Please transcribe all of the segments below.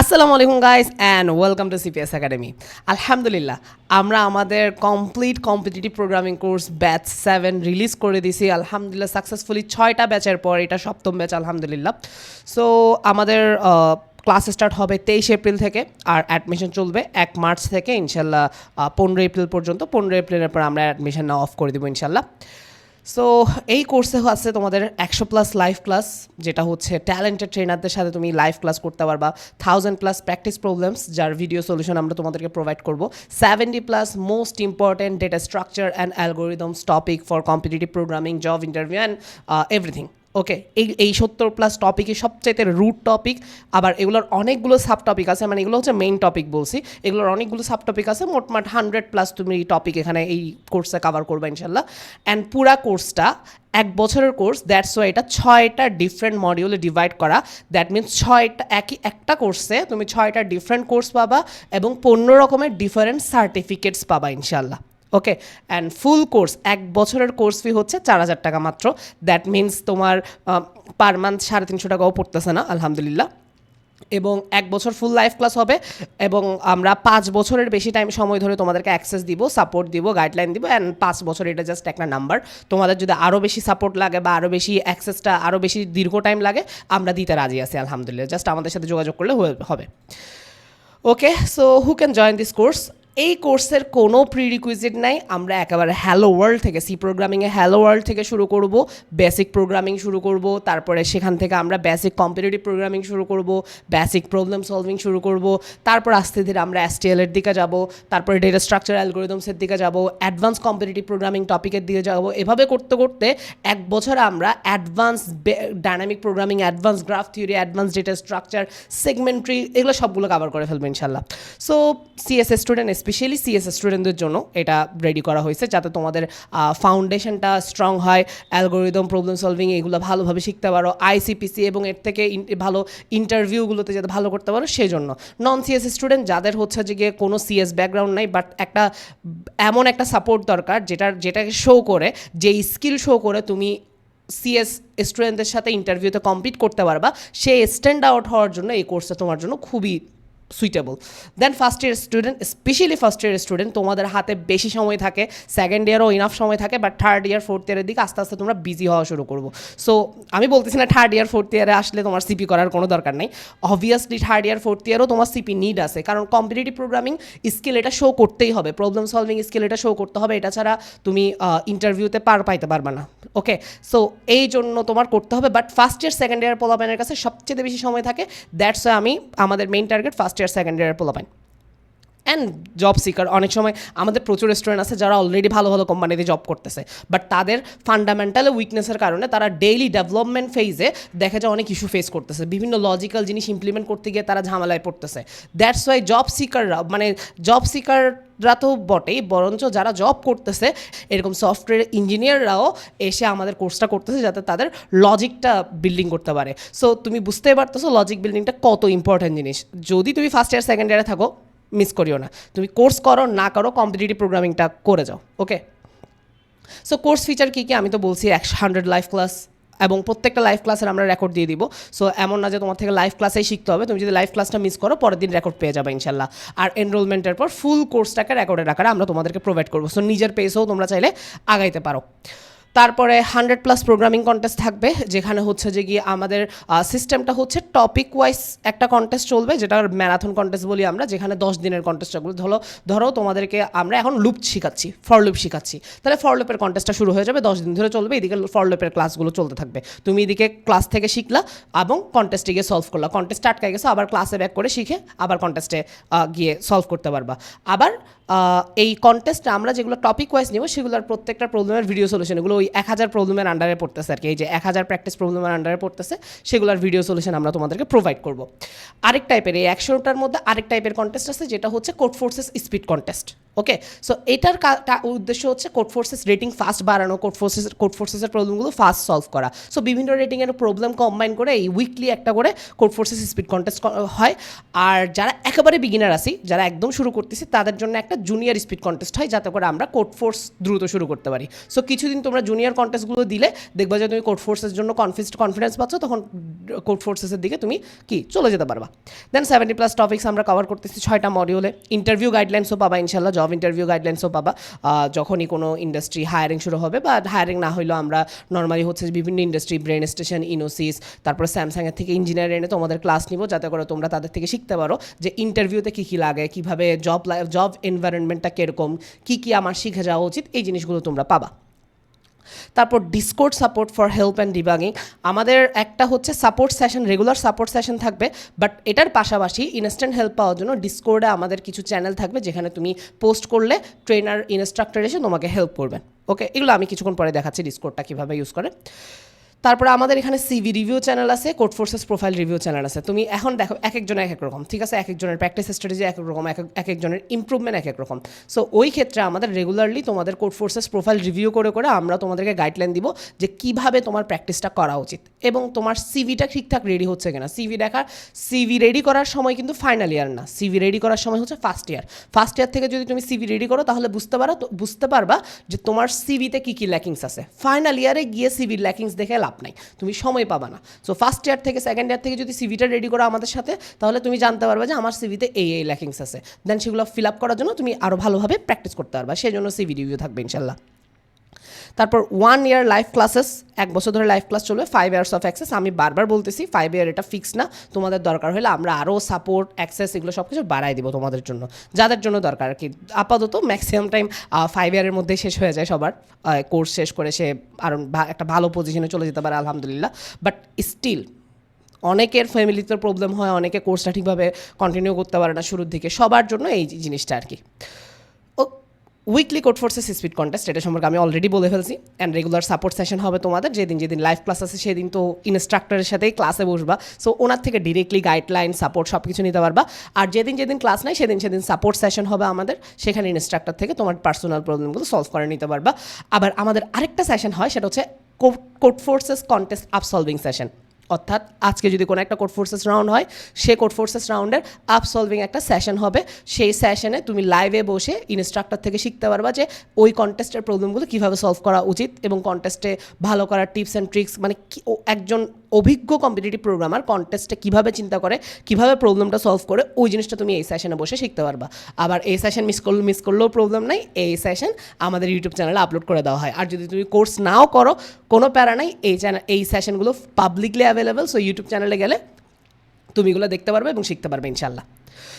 আসসালামু আলাইকুম guys and welcome to CPS academy. আলহামদুলিল্লাহ আমরা আমাদের complete competitive programming course batch 7 release করে দিছি আলহামদুলিল্লাহ সাকসেসফুলি 6টা ব্যাচের পর এটা সপ্তম ব্যাচ আলহামদুলিল্লাহ। সো আমাদের ক্লাস স্টার্ট হবে 23 এপ্রিল থেকে আর অ্যাডমিশন চলবে 1 মার্চ থেকে ইনশাল্লাহ 15 এপ্রিল পর্যন্ত। 15 এপ্রিলের পর আমরা অ্যাডমিশন অফ করে দেবো ইনশাল্লাহ। সো এই কোর্সে আছে তোমাদের 100+ লাইভ ক্লাস, যেটা হচ্ছে ট্যালেন্টেড ট্রেনারদের সাথে তুমি লাইভ ক্লাস করতে পারবা। 1000+ প্র্যাকটিস প্রবলেমস যার ভিডিও সলিউশন আমরা তোমাদেরকে প্রোভাইড করবো। 70+ most important data structure and algorithms topic for competitive programming, job interview and everything. Okay, এই 70+ টপিকই সবচাইতে রুট টপিক। আবার এগুলোর অনেকগুলো সাব টপিক আছে, মানে এগুলো হচ্ছে মেইন টপিক বলছি, এগুলোর অনেকগুলো সাব টপিক আছে। মোটমাট 100+ তুমি টপিক এখানে এই কোর্সে কভার করবে ইনশাল্লাহ। অ্যান্ড পুরা কোর্সটা 1 বছরের কোর্স, দ্যাটস ওয়াই এটা 6টা ডিফারেন্ট মডিউলে ডিভাইড করা। দ্যাট মিনস একটা কোর্সে তুমি 6টা ডিফারেন্ট কোর্স পাবা এবং 15 রকমের ডিফারেন্ট সার্টিফিকেটস পাবা ইনশাল্লাহ। ওকে, অ্যান্ড ফুল কোর্স 1 বছরের কোর্স ফি হচ্ছে 4000 টাকা মাত্র। দ্যাট মিনস তোমার পার মান্থ 350 টাকাও পড়তেছে না আলহামদুলিল্লাহ। এবং 1 বছর ফুল লাইভ ক্লাস হবে এবং আমরা 5 বছরের বেশি সময় ধরে তোমাদেরকে অ্যাক্সেস দিব, সাপোর্ট দিব, গাইডলাইন দিব। অ্যান্ড 5 বছর এটা জাস্ট একটা নাম্বার। তোমাদের যদি আরও বেশি সাপোর্ট লাগে বা আরও বেশি অ্যাক্সেসটা আরও বেশি দীর্ঘ টাইম লাগে, আমরা দিতে রাজি আছি আলহামদুলিল্লাহ। জাস্ট আমাদের সাথে যোগাযোগ করলে হবে। Okay, so who can join this course? এই কোর্সের কোনো প্রিরিকুইজিট নাই। আমরা একেবারে হ্যালো ওয়ার্ল্ড থেকে, সি প্রোগ্রামিংয়ে হ্যালো ওয়ার্ল্ড থেকে শুরু করব, বেসিক প্রোগ্রামিং শুরু করব, তারপরে সেখান থেকে আমরা বেসিক কম্পিটিটিভ প্রোগ্রামিং শুরু করব, বেসিক প্রবলেম সলভিং শুরু করব, তারপর আস্তে ধীরে আমরা STL-এর দিকে যাব, তারপরে ডেটা স্ট্রাকচার অ্যালগোরিদমসের দিকে যাব, অ্যাডভান্স কম্পিটিটিভ প্রোগ্রামিং টপিকের দিকে যাব। এভাবে করতে করতে 1 বছরে আমরা advance dynamic programming, advance graph theory, advance data structure, segment tree, এগুলো সবগুলো কভার করে ফেলবো ইনশাল্লাহ। So CSS student, specially CSS স্টুডেন্টদের জন্য এটা রেডি করা হয়েছে যাতে তোমাদের ফাউন্ডেশনটা স্ট্রং হয়, অ্যালগোরিদম, প্রবলেম সলভিং এগুলো ভালোভাবে শিখতে পারো, ICPC এবং এর থেকে ভালো ইন্টারভিউগুলোতে যাতে ভালো করতে পারো সেই জন্য। নন CSS স্টুডেন্ট যাদের হচ্ছে যে গিয়ে কোনো CS ব্যাকগ্রাউন্ড নাই, বাট এমন একটা সাপোর্ট দরকার যেটাকে শো করে, যেই স্কিল শো করে তুমি CS স্টুডেন্টদের সাথে ইন্টারভিউতে কম্পিট করতে পারবা, সেই স্ট্যান্ড আউট হওয়ার জন্য এই কোর্সটা তোমার জন্য খুবই suitable. Then first year student, specially first year student, তোমাদের হাতে বেশি সময় থাকে, সেকেন্ড ইয়ারও ইনাফ সময় থাকে, বাট থার্ড ইয়ার ফোর্থ ইয়ারের দিকে আস্তে আস্তে তোমরা বিজি হওয়া শুরু করবো। সো আমি বলতেছি না থার্ড ইয়ার ফোর্থ ইয়ারে আসলে তোমার সিপি করার কোনো দরকার নেই। অবভিয়াসলি থার্ড ইয়ার ফোর্থ ইয়ারও তোমার সিপি নিড আছে, কারণ কম্পিটিটিভ প্রোগ্রামিং স্কিল এটা শো করতেই হবে, প্রবলেম সলভিং স্কিল এটা শো করতে হবে, এটা ছাড়া তুমি ইন্টারভিউতে পাইতে পারবে না। ওকে, সো এই জন্য তোমার করতে হবে। But first year second year পোলাপাইনের কাছে সবচেয়ে বেশি সময় থাকে, দ্যাটস ওয়াই আমাদের main target first year second ইয়ারের পোলাপাইন। অ্যান্ড জব সিকার, অনেক সময় আমাদের প্রচুর রেস্টুরেন্ট আছে যারা অলরেডি ভালো ভালো কোম্পানিতে জব করতেছে, বাট তাদের ফান্ডামেন্টাল উইকনেসের কারণে তারা ডেইলি ডেভেলপমেন্ট ফেজে দেখা যায় অনেক ইস্যু ফেস করতেছে, বিভিন্ন লজিক্যাল জিনিস ইমপ্লিমেন্ট করতে গিয়ে তারা ঝামেলায় পড়তেছে। দ্যাটস ওয়াই জব সিকাররা তো বটেই, বরঞ্চ যারা জব করতেছে এরকম সফটওয়্যার ইঞ্জিনিয়াররাও এসে আমাদের কোর্সটা করতেছে যাতে তাদের লজিকটা বিল্ডিং করতে পারে। সো তুমি বুঝতেই পারতেছো লজিক বিল্ডিংটা কত ইম্পর্ট্যান্ট জিনিস। যদি তুমি ফার্স্ট ইয়ার সেকেন্ড ইয়ারে থাকো, মিস করিও না, তুমি কোর্স করো না করো কম্পিটিটিভ প্রোগ্রামিংটা করে যাও। ওকে, সো কোর্স ফিচার কী কী আমি তো বলছি 100 লাইভ ক্লাস, এবং প্রত্যেকটা লাইভ ক্লাসের আমরা রেকর্ড দিয়ে দিব। সো এমন না যে তোমার থেকে লাইভ ক্লাসেই শিখতে হবে, তুমি যদি লাইভ ক্লাসটা মিস করো পরের দিন রেকর্ড পেয়ে যাবে ইনশাল্লাহ। আর এনরোলমেন্টের পর ফুল কোর্সটাকে রেকর্ডের আকারে আমরা তোমাদেরকে প্রোভাইড করবো। সো নিজের পেসেও তোমরা চাইলে আগাইতে পারো। তারপরে 100+ প্রোগ্রামিং কন্টেস্ট থাকবে, যেখানে হচ্ছে যে গিয়ে আমাদের সিস্টেমটা হচ্ছে টপিক ওয়াইজ একটা কন্টেস্ট চলবে, যেটা ম্যারাথন কন্টেস্ট বলি আমরা, যেখানে 10 দিনের কন্টেস্টগুলো ধরো তোমাদেরকে আমরা এখন লুপ শিখাচ্ছি, ফর লুপ শিখাচ্ছি, তাহলে ফর লুপের কন্টেস্টটা শুরু হয়ে যাবে, 10 দিন ধরে চলবে, এদিকে ফর লুপের ক্লাসগুলো চলতে থাকবে। তুমি এদিকে ক্লাস থেকে শিখলা এবং কন্টেস্টে গিয়ে সলভ করলা, কন্টেস্ট আটকে গেছো, আবার ক্লাসে ব্যাক করে শিখে আবার কন্টেস্টে গিয়ে সলভ করতে পারবা। আবার এই কন্টেস্টে আমরা যেগুলো টপিক ওয়াইজ নেব সেগুলোর প্রত্যেকটা প্রবলেমের ভিডিও সলিউশন, এগুলো ওই 1000 প্রবলেমের আন্ডারে পড়তেছে আর কি, এই যে 1000 প্র্যাকটিস প্রবলেমের আন্ডারে পড়তেছে, সেগুলোর ভিডিও সলিউশন আমরা তোমাদেরকে প্রোভাইড করবো। আরেক টাইপের, এই 100টার মধ্যে আরেক টাইপের কন্টেস্ট আছে, যেটা হচ্ছে কোড ফোর্সেস স্পিড কন্টেস্ট। ওকে, সো এটার উদ্দেশ্য হচ্ছে কোড ফোর্সেস রেটিং ফাস্ট বাড়ানো, কোড ফোর্সেসের প্রবলেমগুলো ফাস্ট সলভ করা। সো বিভিন্ন রেটিংয়ের প্রবলেম কম্বাইন করে এই উইকলি একটা করে কোড ফোর্সেস স্পিড কন্টেস্ট হয়। আর যারা একেবারে বিগিনার আছি, যারা একদম শুরু করতেছি, তাদের জন্য একটা জুনিয়র স্পিড কন্টেস্ট হয়, যাতে করে আমরা কোড ফোর্স দ্রুত শুরু করতে পারি। সো কিছুদিন তোমরা জুনিয়র কন্টেস্টগুলো দিলে দেখবা যে তুমি কোড ফোর্সের জন্য কনফিডেন্স পাচ্ছ, তখন কোড ফোর্সেসের দিকে তুমি কি চলে যেতে পারবা। দেন 70+ টপিক্স আমরা কভার করতেছি 6টা মডিউলে। ইন্টারভিউ গাইডলাইন্সও পাবা ইনশাল্লাহ, জব ইন্টারভিউ গাইডলাইন্সও পাবা যখনই কোনো ইন্ডাস্ট্রি হায়ারিং শুরু হবে, বা হায়ারিং না হইলেও আমরা নর্মালি হচ্ছে বিভিন্ন ইন্ডাস্ট্রি, ব্রেন স্টেশন, ইনোসিস, তারপরে স্যামসাংয়ের থেকে ইঞ্জিনিয়ার এনে তোমাদের ক্লাস নিব, যাতে করে তোমরা তাদের থেকে শিখতে পারো যে ইন্টারভিউতে কী কী লাগে, কীভাবে জব এনভায়রনমেন্টটা কীরকম, কী কী আমার শিখে যাওয়া উচিত, এই জিনিসগুলো তোমরা পাবা। তারপর Discord support for help and debugging. আমাদের একটা হচ্ছে support session, regular support session থাকবে, বাট এটার পাশাপাশি ইনস্ট্যান্ট হেল্প পাওয়ার জন্য ডিসকর্ডে আমাদের কিছু চ্যানেল থাকবে, যেখানে তুমি পোস্ট করলে ট্রেনার, ইনস্ট্রাক্টর এসে তোমাকে হেল্প করবেন। ওকে, এগুলো আমি কিছুক্ষণ পরে দেখাচ্ছি ডিসকর্ডটা কীভাবে ইউজ করে। তারপরে আমাদের এখানে সিভি রিভিউ চ্যানেল আছে, code forces profile review channel আছে। তুমি এখন দেখো এক একজনের এক এক রকম, ঠিক আছে, এক একজনের প্র্যাকটিস স্ট্র্যাটেজি এক এক রকম, এক একজনের ইমপ্রুভমেন্ট এক এক রকম। সো ওই ক্ষেত্রে আমাদের রেগুলারলি তোমাদের কোড ফোর্সেস প্রোফাইল রিভিউ করে করে আমরা তোমাদেরকে গাইডলাইন দিব যে কীভাবে তোমার প্র্যাকটিসটা করা উচিত, এবং তোমার সিভিটা ঠিকঠাক রেডি হচ্ছে কিনা। সিভি রেডি করার সময় কিন্তু ফাইনাল ইয়ার না, সিভি রেডি করার সময় হচ্ছে ফার্স্ট ইয়ার থেকে যদি তুমি সিভি রেডি করো, তাহলে বুঝতে পারবা যে তোমার সিভিতে কী কী ল্যাকিংস আছে। ফাইনাল ইয়ারে গিয়ে সিভির ল্যাকিংস দেখে লাভ নাই, তুমি সময় পাবা না। সো ফার্স্ট ইয়ার থেকে সেকেন্ড ইয়ার থেকে যদি সিভিটা রেডি করো আমাদের সাথে, তাহলে তুমি জানতে পারবে যে আমার সিভিতে এই ল্যাকিংস আছে। দেন সেগুলো ফিল আপ করার জন্য তুমি আরও ভালোভাবে প্র্যাকটিস করতে পারবা, সেই জন্য সিভি রিভিউ থাকবে ইনশাল্লাহ। তারপর 1 ইয়ার লাইভ ক্লাসেস, 1 বছর ধরে লাইভ ক্লাস চলবে, 5 ইয়ার্স অফ অ্যাক্সেস। আমি বারবার বলতেছি 5 ইয়ার এটা ফিক্স না, তোমাদের দরকার হলে আমরা আরও সাপোর্ট, অ্যাক্সেস, এগুলো সব কিছু বাড়াই দিব তোমাদের জন্য, যাদের জন্য দরকার আর কি। আপাতত ম্যাক্সিমাম টাইম 5 ইয়ারের মধ্যেই শেষ হয়ে যায় সবার, কোর্স শেষ করে সে আরও একটা ভালো পজিশনে চলে যেতে পারে আলহামদুলিল্লাহ। বাট স্টিল অনেকের ফ্যামিলিতে প্রবলেম হয়, অনেকে কোর্সটা ঠিকভাবে কন্টিনিউ করতে পারে না শুরুর দিকে, সবার জন্য এই জিনিসটা আর কি। Weekly code forces speed contest, এটা সম্পর্কে আমি অলরেডি বলে ফেলছি। অ্যান্ড রেগুলার সাপোর্ট সেশন হবে তোমাদের, যেদিন লাইভ ক্লাস আছে সেদিন তো ইনস্ট্রাক্টরের সাথেই ক্লাসে বসবা, সো ওনার থেকে ডিরেক্টলি গাইডলাইন, সাপোর্ট সব কিছু নিতে পারবা। আর যেদিন ক্লাস নাই সেদিন সাপোর্ট সেশন হবে আমাদের, সেখানে ইনস্ট্রাক্টর থেকে তোমার পার্সোনাল প্রবলেমগুলো সলভ করে নিতে পারবা। আবার আমাদের আরেকটা সেশন হয়, সেটা হচ্ছে কোড ফোর্সেস কন্টেস্ট আপসলভিং সেশন। অর্থাৎ আজকে যদি কোনো একটা কোড ফোর্সেস রাউন্ড হয়, সে কোড ফোর্সেস রাউন্ডের আপ সলভিং একটা সেশন হবে। সেই সেশনে তুমি লাইভে বসে ইনস্ট্রাক্টর থেকে শিখতে পারবা যে ওই কন্টেস্টের প্রবলেমগুলো কীভাবে সলভ করা উচিত, এবং কন্টেস্টে ভালো করার টিপস অ্যান্ড ট্রিক্স, মানে একজন অভিজ্ঞ কম্পিটিটিভ প্রোগ্রামার কন্টেস্টে কীভাবে চিন্তা করে, কীভাবে প্রবলেমটা সলভ করে, ওই জিনিসটা তুমি এই সেশনে বসে শিখতে পারবা। আবার এই সেশন মিস করলেও প্রবলেম নাই, এই সেশন আমাদের ইউটিউব চ্যানেলে আপলোড করে দেওয়া হয়। আর যদি তুমি কোর্স নাও করো, কোনো প্যারা নাই, এই সেশনগুলো পাবলিকলি অ্যাভেলেবেল। সো ইউটিউব চ্যানেলে গেলে তুমি এগুলো দেখতে পারবে এবং শিখতে পারবে ইনশাল্লাহ।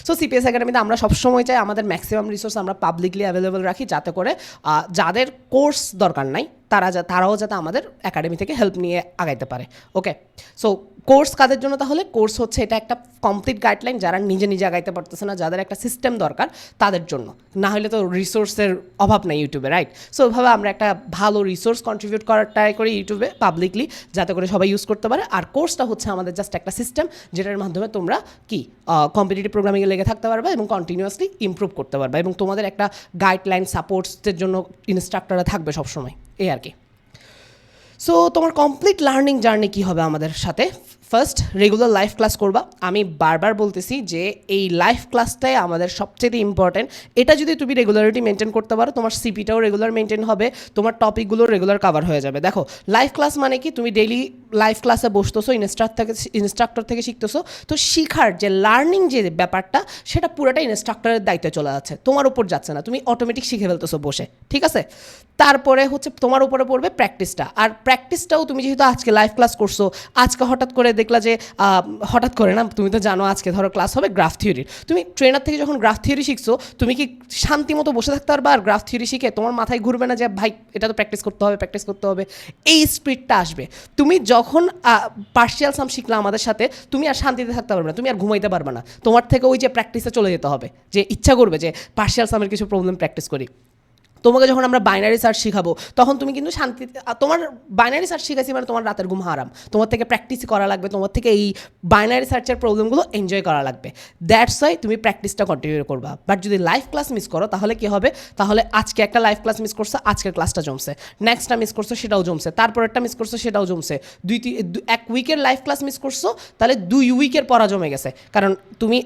সো সিপিএস একাডেমিতে আমরা সবসময় চাই আমাদের ম্যাক্সিমাম রিসোর্স আমরা পাবলিকলি অ্যাভেলেবল রাখি, যাতে করে যাদের কোর্স দরকার নাই তারাও যাতে আমাদের একাডেমি থেকে হেল্প নিয়ে আগাইতে পারে। ওকে, সো কোর্স কাদের জন্য? তাহলে কোর্স হচ্ছে এটা একটা কমপ্লিট গাইডলাইন, যারা নিজে আগাইতে পারতেছে না, যাদের একটা সিস্টেম দরকার তাদের জন্য। না হলে তো রিসোর্সের অভাব নাই ইউটিউবে, রাইট? সো ওইভাবে আমরা একটা ভালো রিসোর্স কন্ট্রিবিউট করার ট্রাই করি ইউটিউবে পাবলিকলি, যাতে করে সবাই ইউজ করতে পারে। আর কোর্সটা হচ্ছে আমাদের জাস্ট একটা সিস্টেম, যেটার মাধ্যমে তোমরা কি কম্পিটিটিভ প্রোগ্রামিংয়ে লেগে থাকতে পারবে এবং কন্টিনিউয়াসলি ইমপ্রুভ করতে পারবে, এবং তোমাদের একটা গাইডলাইন, সাপোর্টসের জন্য ইনস্ট্রাক্টররা থাকবে সবসময়, এই আর কি। সো তোমার কমপ্লিট লার্নিং জার্নি কী হবে আমাদের সাথে? ফার্স্ট, রেগুলার লাইভ ক্লাস করবা। আমি বারবার বলতেছি যে এই লাইভ ক্লাসটাই আমাদের সবচেয়ে ইম্পর্টেন্ট। এটা যদি তুমি রেগুলারিটি মেনটেন করতে পারো, তোমার সিপিটাও রেগুলার মেনটেন হবে, তোমার টপিকগুলো রেগুলার কভার হয়ে যাবে। দেখো, লাইভ ক্লাস মানে কি? তুমি ডেইলি লাইভ ক্লাসে বসতেছো, ইনস্ট্রাক্টর থেকে শিখতেছো, তো শিখার যে লার্নিং যে ব্যাপারটা, সেটা পুরোটা ইনস্ট্রাক্টরের দায়িত্বে চলে যাচ্ছে, তোমার উপর যাচ্ছে না, তুমি অটোমেটিক শিখে ফেলতেছো বসে, ঠিক আছে? তারপরে হচ্ছে তোমার উপরে পড়বে প্র্যাকটিসটা। আর প্র্যাকটিসটাও তুমি যেহেতু আজকে লাইভ ক্লাস করছো, আজকে হঠাৎ করে দেখলা যে হঠাৎ করে না, তুমি তো জানো আজকে ধরো ক্লাস হবে গ্রাফ থিওরির, তুমি ট্রেনার থেকে যখন গ্রাফ থিওরি শিখছো, তুমি কি শান্তি মতো বসে থাকতে পারবা? আর গ্রাফ থিওরি শিখে তোমার মাথায় ঘুরবে না যে ভাই এটা তো প্র্যাকটিস করতে হবে, এই স্পিডটা আসবে। তুমি যখন পার্শিয়াল সাম শিখলা আমাদের সাথে, তুমি আর শান্তিতে থাকতে পারবে না, তুমি আর ঘুমাইতে পারবে না, তোমার থেকে ওই যে প্র্যাকটিসে চলে যেতে হবে, যে ইচ্ছা করবে যে পার্শিয়াল সামের কিছু প্রবলেম প্র্যাকটিস করি। তোমাকে যখন আমরা বাইনারি সার্চ শিখাবো তখন তুমি কিন্তু শান্তিতে তোমার বাইনারি সার্চ শিখাচ্ছি মানে তোমার রাতের ঘুম হারাম, তোমার থেকে প্র্যাকটিস করা লাগবে, তোমার থেকে এই বাইনারি সার্চের প্রবলেমগুলো এনজয় করা লাগবে। দ্যাটস ওয়াই তুমি প্র্যাকটিসটা কন্টিনিউ করবা। বাট যদি লাইভ ক্লাস মিস করো তাহলে কি হবে, তাহলে আজকে একটা লাইভ ক্লাস মিস করছো, আজকের ক্লাসটা জমছে, নেক্সটটা মিস করছো সেটাও জমছে, তারপরেরটা মিস করছো সেটাও জমছে, এক উইকের লাইভ ক্লাস মিস করছো তাহলে 2 উইকের পড়া জমে গেছে, কারণ তুমি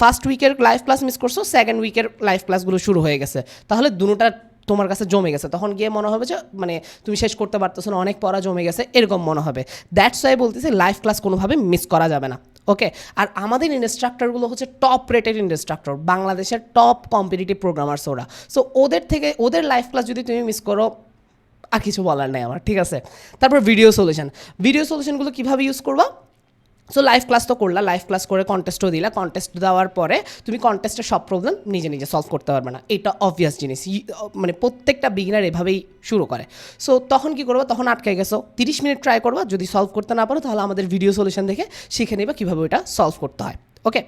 ফার্স্ট উইকের লাইভ ক্লাস মিস করছো, সেকেন্ড উইকের লাইভ ক্লাসগুলো শুরু হয়ে গেছে, তাহলে দুটোটা তোমার কাছে জমে গেছে, তখন গিয়ে মনে হবে যে মানে তুমি শেষ করতে পারতেছো না, অনেক পড়া জমে গেছে এরকম মনে হবে। দ্যাটস ওয়াই বলতেছি লাইভ ক্লাস কোনোভাবে মিস করা যাবে না। ওকে, আর আমাদের ইনস্ট্রাক্টরগুলো হচ্ছে টপ রেটেড ইনস্ট্রাক্টর, বাংলাদেশের টপ কম্পিটিটিভ প্রোগ্রামার্স ওরা। সো ওদের লাইভ ক্লাস যদি তুমি মিস করো আর কিছু বলার নেই আমার, ঠিক আছে। তারপর ভিডিও সলিউশনগুলো কীভাবে ইউজ করবা? সো লাইভ ক্লাস তো করলা, লাইভ ক্লাস করে কন্টেস্টও দিলা, কন্টেস্ট দেওয়ার পরে তুমি কন্টেস্টের সব প্রবলেম নিজে নিজে সলভ করতে পারবে না, এটা অবভিয়াস জিনিস, মানে প্রত্যেকটা বিগিনার এভাবেই শুরু করে। সো তখন কি করবো, তখন আটকে গেছো, 30 মিনিট ট্রাই করবা, যদি সলভ করতে না পারো তাহলে আমাদের ভিডিও সলিউশন দেখে শিখে নেবা কীভাবে ওটা সলভ করতে হয়। ওকে,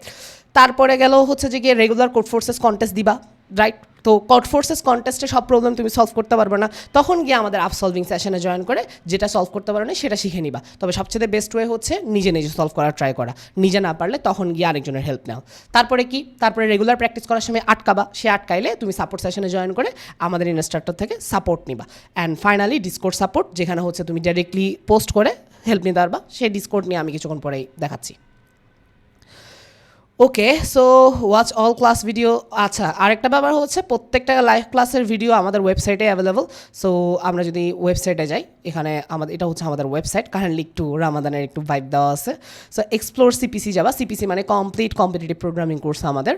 তারপরে গেল হচ্ছে যে গিয়ে রেগুলার কোড ফোর্সেস কন্টেস্ট দিবা, রাইট? তো কোড ফোর্সেস কন্টেস্টে সব প্রবলেম তুমি সলভ করতে পারবে না, তখন গিয়ে আমাদের আপ সলভিং সেশনে জয়েন করে যেটা সলভ করতে পারো না সেটা শিখে নিবা। তবে সবচেয়ে বেস্ট ওয়ে হচ্ছে নিজে নিজে সলভ করার ট্রাই করা, নিজে না পারলে তখন গিয়ে আরেকজনের হেল্প নাও। তারপরে রেগুলার প্র্যাকটিস করার সময় আটকাবা, সে আটকাইলে তুমি সাপোর্ট সেশনে জয়েন করে আমাদের ইনস্ট্রাক্টর থেকে সাপোর্ট নিবা। অ্যান্ড ফাইনালি ডিসকোড সাপোর্ট, যেখানে হচ্ছে তুমি ডাইরেক্টলি পোস্ট করে হেল্প নিতে পারবা, সেই ডিসকোড নিয়ে আমি কিছুক্ষণ পরেই দেখাচ্ছি। Okay, so watch all class video. আচ্ছা, আরেকটা ব্যাপার হচ্ছে প্রত্যেকটা লাইভ ক্লাসের ভিডিও আমাদের ওয়েবসাইটে অ্যাভেলেবল। সো আমরা যদি ওয়েবসাইটে যাই, এখানে এটা হচ্ছে আমাদের ওয়েবসাইট, কারেন্টলি একটু রামাদানের একটু ভাইব দেওয়া আছে। সো এক্সপ্লোর সিপিসি যাবা, সিপিসি মানে কমপ্লিট কম্পিটিটিভ প্রোগ্রামিং কোর্স আমাদের,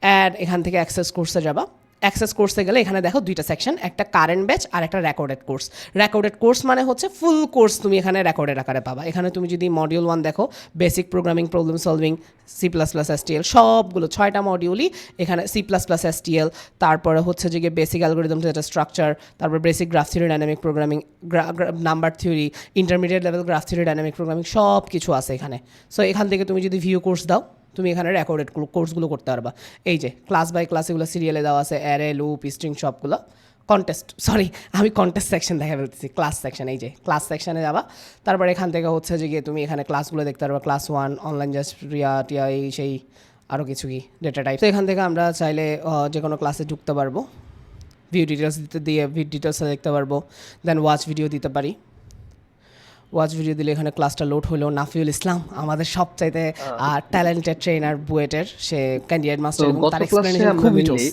অ্যান্ড এখান থেকে অ্যাক্সেস কোর্সে যাবা। অ্যাক্সেস কোর্সে গেলে এখানে দেখো দুইটা সেকশন, একটা কারেন্ট ব্যাচ আর একটা রেকর্ডেড কোর্স। রেকর্ডেড কোর্স মানে হচ্ছে ফুল কোর্স তুমি এখানে রেকর্ডেড আকারে পাবা। এখানে তুমি যদি মডিউল 1 দেখো, basic programming, problem solving, C++, STL, সবগুলো 6টা মডিউলই এখানে, C++, STL, তারপরে হচ্ছে যে গিয়ে বেসিক অ্যালগোরিদম, যেটা স্ট্রাকচার, তারপর basic graph theory, dynamic programming, number theory, intermediate level graph theory, dynamic programming, সব কিছু আছে এখানে। সো এখান থেকে তুমি যদি ভিউ কোর্স দাও, তুমি এখানে রেকর্ডেড কোর্সগুলো করতে পারবা। এই যে ক্লাস বাই ক্লাস এগুলো সিরিয়ালে দেওয়া আছে, অ্যারে, লুপ, স্ট্রিং, সবগুলো। আমি কন্টেস্ট সেকশন দেখা ফেলতেছি, ক্লাস সেকশন, এই যে ক্লাস সেকশনে যাবা। তারপর এখান থেকে হচ্ছে যে গিয়ে তুমি এখানে ক্লাসগুলো দেখতে পারবা, ক্লাস 1, অনলাইন জাস্ট টিয়া, এই সেই আরও কিছু কি ডেটা টাইপ। তো এখান থেকে আমরা চাইলে যে কোনো ক্লাসে ঢুকতে পারবো, ভিউ ডিটেলস দেখতে পারবো, দেন ওয়াচ ভিডিও দিতে পারি। ওয়াচ ভিডিও দিলে এখানে ক্লাসটা লোড হলো। নাফিউল ইসলাম আমাদের সবচাইতে ট্যালেন্টেড ট্রেনার বুয়েটের, সে ক্যান্ডিডেট মাস্টার, এবং তার এক্সপ্লেনেশন খুবই জোস।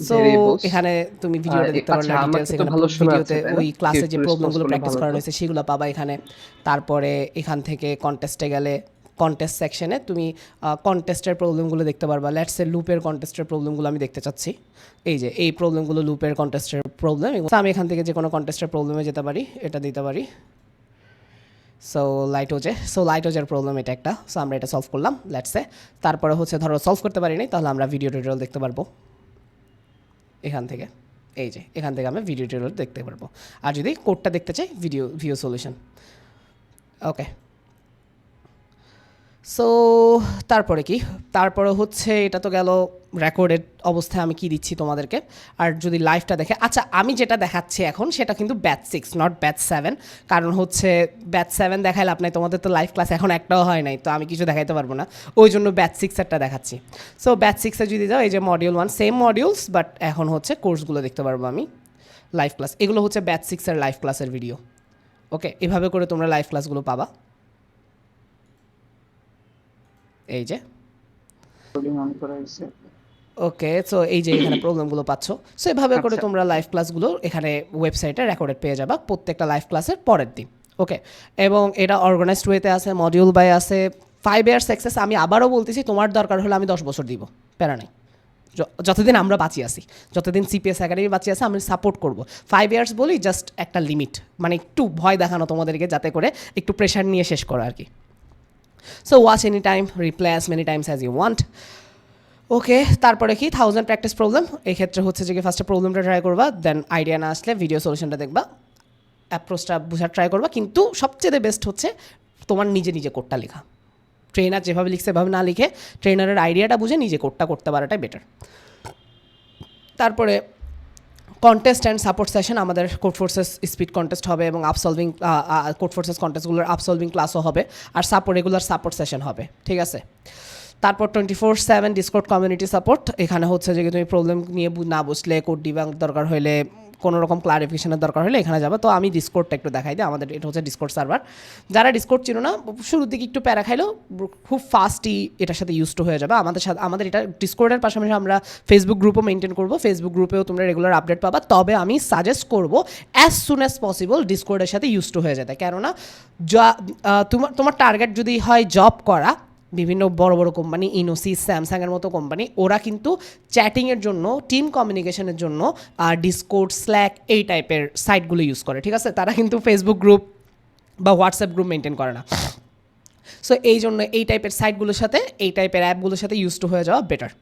সো এখানে তুমি ভিডিওটা দেখতে পারো, ডিটেইলস এখানে ভিডিওতে ওই ক্লাসে যে প্রবলেমগুলো প্র্যাকটিস করানো হয়েছে সেগুলো পাবা এখানে। তারপরে এখান থেকে কন্টেস্টে গেলে কন্টেস্ট সেকশনে তুমি কন্টেস্টের প্রবলেমগুলো দেখতে পারবা। লেটস সে লুপের কন্টেস্টের প্রবলেমগুলো আমি দেখতে চাচ্ছি, এই যে এই প্রবলেমগুলো লুপের কন্টেস্টের প্রবলেম। আমি এখান থেকে যে কোনো কন্টেস্টের প্রবলেমে যেতে পারি, এটা দিতে পারি। সো লাইটোজের প্রবলেম এটা একটা। সো আমরা এটা সলভ করলাম, লেটসে। তারপরে হচ্ছে ধরো সলভ করতে পারি নাই, তাহলে আমরা ভিডিও টিউটোরিয়াল দেখতে পারবো এখান থেকে। এই যে এখান থেকে আমরা ভিডিও টিউটোরিয়াল দেখতে পারবো। আর যদি কোডটা দেখতে চাই, ভিডিও সলিউশন। ওকে, সো তারপরে হচ্ছে এটা তো গেল রেকর্ডেড অবস্থায় আমি কি দিচ্ছি তোমাদেরকে। আর যদি লাইভটা দেখে, আচ্ছা আমি যেটা দেখাচ্ছি এখন সেটা কিন্তু ব্যাচ 6, নট ব্যাচ 7, কারণ হচ্ছে ব্যাচ 7 দেখাইলে আপনার, তোমাদের তো লাইভ ক্লাস এখন একটাও হয় নাই, তো আমি কিছু দেখাইতে পারবো না, ওই জন্য ব্যাচ 6-এরটা দেখাচ্ছি। সো ব্যাচ 6-এ যদি যাও, এই যে মডিউল 1 সেম মডিউলস, বাট এখন হচ্ছে কোর্সগুলো দেখতে পারবো আমি, লাইভ ক্লাস, এগুলো হচ্ছে ব্যাচ 6-এর লাইভ ক্লাসের ভিডিও। ওকে, এভাবে করে তোমরা লাইভ ক্লাসগুলো পাবা। এই যে ওকে, সো এই যে এখানে প্রবলেমগুলো পাচ্ছ। সো এভাবে করে তোমরা লাইভ ক্লাসগুলো এখানে ওয়েবসাইটে রেকর্ডেড পেয়ে যাবা প্রত্যেকটা লাইভ ক্লাসের পরের দিন। ওকে, এবং এটা অর্গানাইজড ওয়েতে আছে, মডিউল বাই আছে, 5 ইয়ার্স অ্যাক্সেস। আমি আবারও বলতেছি, তোমার দরকার হলে আমি 10 বছর দিব, প্যারা নাই। যতদিন আমরা বাঁচিয়ে আসি, যতদিন সিপিএস একাডেমি বাঁচিয়ে আসে, আমি সাপোর্ট করবো। 5 ইয়ার্স বলি জাস্ট একটা লিমিট, মানে একটু ভয় দেখানো তোমাদেরকে, যাতে করে একটু প্রেশার নিয়ে শেষ করো আর কি। So watch any time, replay as many times as you want. Okay, তারপরে কি 1000 প্র্যাকটিস প্রবলেম। এই ক্ষেত্রে হচ্ছে যে ফার্স্টে প্রবলেমটা ট্রাই করবা, দেন আইডিয়া না আসলে ভিডিও সলিউশনটা দেখবা, অ্যাপ্রোচটা বোঝার ট্রাই করবা। কিন্তু সবচেয়ে বেস্ট হচ্ছে তোমার নিজে নিজে কোডটা লেখা। ট্রেনার যেভাবে লিখছে সেভাবে না লিখে ট্রেনারের আইডিয়াটা বুঝে নিজে কোডটা করতে পারাটাই বেটার। তারপরে কন্টেস্ট অ্যান্ড সাপোর্ট সেশন, আমাদের কোড ফোর্সেস স্পিড কন্টেস্ট হবে এবং আপসলভিং কোড ফোর্সেস কন্টেস্টগুলোর আপসলভিং ক্লাসও হবে, আর রেগুলার সাপোর্ট সেশন হবে, ঠিক আছে। তারপর 24/7 ডিসকর্ড কমিউনিটি সাপোর্ট, এখানে হচ্ছে যে তুমি প্রবলেম নিয়ে না বুঝলে, কোড ডিবাগ দরকার হলে, কোনো রকম ক্লারিফিকেশনের দরকার হলে এখানে যাবে। তো আমি ডিসকোডটা একটু দেখাই দিই, আমাদের এটা হচ্ছে ডিসকোড সার্ভার। যারা ডিসকোড ছিল না, শুরুর দিকে একটু প্যারা খাইলেও খুব ফাস্টই এটার সাথে ইউজ টু হয়ে যাবে। আমাদের এটা ডিসকোডের পাশাপাশি আমরা ফেসবুক গ্রুপও মেনটেন করবো, ফেসবুক গ্রুপেও তোমরা রেগুলার আপডেট পাবা। তবে আমি সাজেস্ট করবো অ্যাজ সুন অ্যাজ পসিবল ডিসকোডের সাথে ইউজ টু হয়ে যেতে, কেননা তোমার টার্গেট যদি হয় জব করা, বিভিন্ন বড় বড় কোম্পানি, ইনোসিস, স্যামসাংয়ের মতো কোম্পানি, ওরা কিন্তু চ্যাটিংয়ের জন্য, টিম কমিউনিকেশনের জন্য ডিসকোড, স্ল্যাক এই টাইপের সাইটগুলো ইউজ করে, ঠিক আছে। তারা কিন্তু ফেসবুক গ্রুপ বা হোয়াটসঅ্যাপ গ্রুপ মেনটেন করে না। সো এই জন্য এই টাইপের সাইটগুলোর সাথে, এই টাইপের অ্যাপগুলোর সাথে ইউজ টু হয়ে যাওয়া বেটার।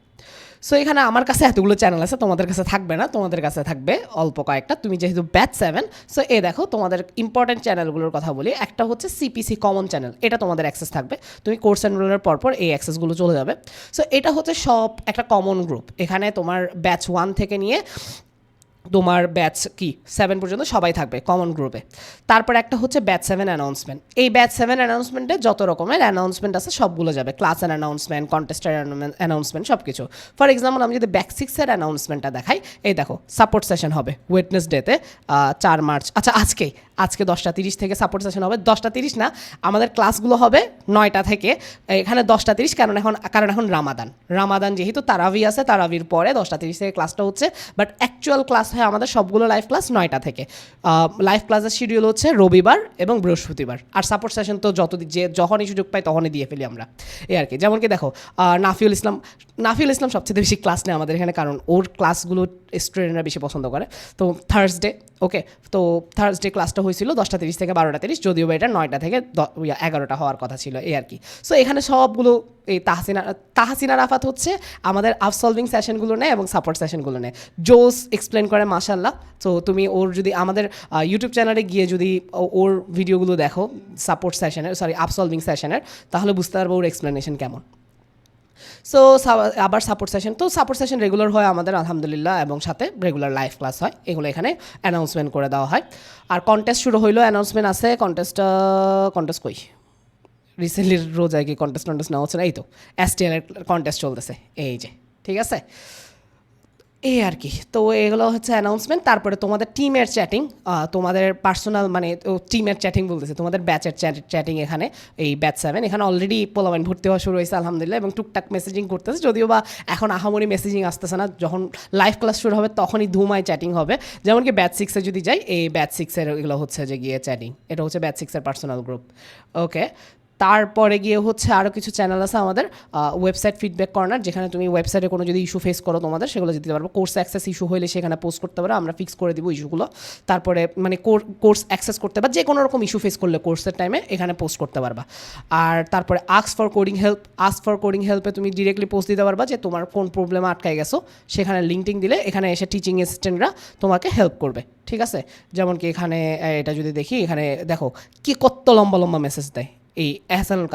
সো এখানে আমার কাছে এতগুলো চ্যানেল আছে, তোমাদের কাছে থাকবে না, তোমাদের কাছে থাকবে অল্প কয়েকটা। তুমি যেহেতু ব্যাচ 7, সো দেখো তোমাদের ইম্পর্টেন্ট চ্যানেলগুলোর কথা বলি। একটা হচ্ছে সিপিসি কমন চ্যানেল, এটা তোমাদের অ্যাক্সেস থাকবে, তুমি কোর্স এনরোলের পরপর এই অ্যাক্সেসগুলো চলে যাবে। সো এটা হচ্ছে সব একটা কমন গ্রুপ, এখানে তোমার ব্যাচ 1 থেকে নিয়ে তোমার ব্যাচ 7 পর্যন্ত সবাই থাকবে কমন গ্রুপে। তারপর একটা হচ্ছে ব্যাচ 7 অ্যানাউন্সমেন্ট, এই ব্যাচ 7 অ্যানাউন্সমেন্টে যত রকমের অ্যানাউন্সমেন্ট আছে সবগুলো যাবে, ক্লাসের অ্যানাউন্সমেন্ট, কন্টেস্টের অ্যানাউন্সমেন্ট, সব কিছু। ফর এক্সাম্পল আমি যদি ব্যাচ 6-এর অ্যানাউন্সমেন্টটা দেখাই, এই দেখো সাপোর্ট সেশন হবে ওয়েডনেসডেতে 4 মার্চ, আচ্ছা আজকে 10:30 থেকে সাপোর্ট সেশন হবে। 10:30 না, আমাদের ক্লাসগুলো হবে 9টা থেকে, এখানে 10:30, কারণ এখন রামাদান যেহেতু তারাবি আছে, তারাবির পরে 10:30 থেকে ক্লাসটা হচ্ছে, বাট অ্যাকচুয়াল ক্লাস হয় আমাদের সবগুলো লাইভ ক্লাস 9টা থেকে। লাইভ ক্লাসের শিডিউল হচ্ছে রবিবার এবং বৃহস্পতিবার, আর সাপোর্ট সেশন তো যখনই সুযোগ পাই তখনই দিয়ে ফেলি আমরা, এই আর কি। যেমন কি দেখো, নাফিউল ইসলাম সবচেয়ে বেশি ক্লাস নেয় আমাদের এখানে, কারণ ওর ক্লাসগুলো স্টুডেন্টরা বেশি পছন্দ করে। তো থার্সডে, ওকে, তো থার্সডে ক্লাসটা হয়েছিল 10:30 থেকে 12:30, যদিও এটা 9টা থেকে 11টা হওয়ার কথা ছিল, এই আর কি। সো এখানে সবগুলো এই তাহসিনা রাফাত হচ্ছে আমাদের আপসলভিং সেশনগুলো নেয় এবং সাপোর্ট সেশনগুলো নেয়, জোস এক্সপ্লেন করে মাশাল্লাহ। তো তুমি ওর যদি আমাদের ইউটিউব চ্যানেলে গিয়ে যদি ওর ভিডিওগুলো দেখো আপসলভিং সেশনের, তাহলে বুঝতে পারবো ওর এক্সপ্লেনেশন কেমন। সো আবার সাপোর্ট সেশন রেগুলার হয় আমাদের আলহামদুলিল্লাহ, এবং সাথে রেগুলার লাইভ ক্লাস হয়, এগুলো এখানে অ্যানাউন্সমেন্ট করে দেওয়া হয়। আর কন্টেস্ট শুরু হইলো, অ্যানাউন্সমেন্ট আছে, কন্টেস্ট কই রিসেন্টলি রোজায় কি কন্টেস্ট নেওয়া হচ্ছে না, এই তো STL এর কন্টেস্ট চলতেছে, এই যে, ঠিক আছে, এই আর কি। তো এগুলো হচ্ছে অ্যানাউন্সমেন্ট। তারপরে তোমাদের টিমের চ্যাটিং, তোমাদের পার্সোনাল মানে টিমের চ্যাটিং বলতেছে, তোমাদের ব্যাচের চ্যাটিং এখানে, এই ব্যাচ 7 এখানে অলরেডি পোলামেন ভর্তি হওয়া শুরু হয়েছে আলহামদুলিল্লাহ, এবং টুকটাক মেসেজিং করতেছে, যদিও বা এখন আহামরি মেসেজিং আসতেছে না, যখন লাইভ ক্লাস শুরু হবে তখনই ধুমায় চ্যাটিং হবে। যেমন কি ব্যাচ 6-এ যদি যাই, এই ব্যাচ 6-এর এগুলো হচ্ছে যে গিয়ে চ্যাটিং, এটা হচ্ছে ব্যাচ 6-এর পার্সোনাল গ্রুপ, ওকে। তারপরে গিয়ে হচ্ছে আরও কিছু চ্যানেল আছে আমাদের, ওয়েবসাইট ফিডব্যাক কর্নার, যেখানে তুমি ওয়েবসাইটে কোনো যদি ইস্যু ফেস করো তোমাদের, সেগুলো দিতে পারবো। কোর্স অ্যাক্সেস ইস্যু হলে সেখানে পোস্ট করতে পারো, আমরা ফিক্স করে দিব ইস্যুগুলো। তারপরে মানে কোর্স অ্যাক্সেস করতে পারবা, যে কোনো রকম ইস্যু ফেস করলে কোর্সের টাইমে এখানে পোস্ট করতে পারবা। আর তারপরে আস্ক ফর কোডিং হেল্পে তুমি ডিরেক্টলি পোস্ট দিতে পারবা যে তোমার কোন প্রবলেমে আটকায় গেছো, সেখানে লিঙ্কটিং দিলে এখানে এসে টিচিং অ্যাসিস্ট্যান্টরা তোমাকে হেল্প করবে, ঠিক আছে। যেমন কি এখানে এটা যদি দেখি, এখানে দেখো কি কত লম্বা লম্বা মেসেজ দেয় এই এহসানুল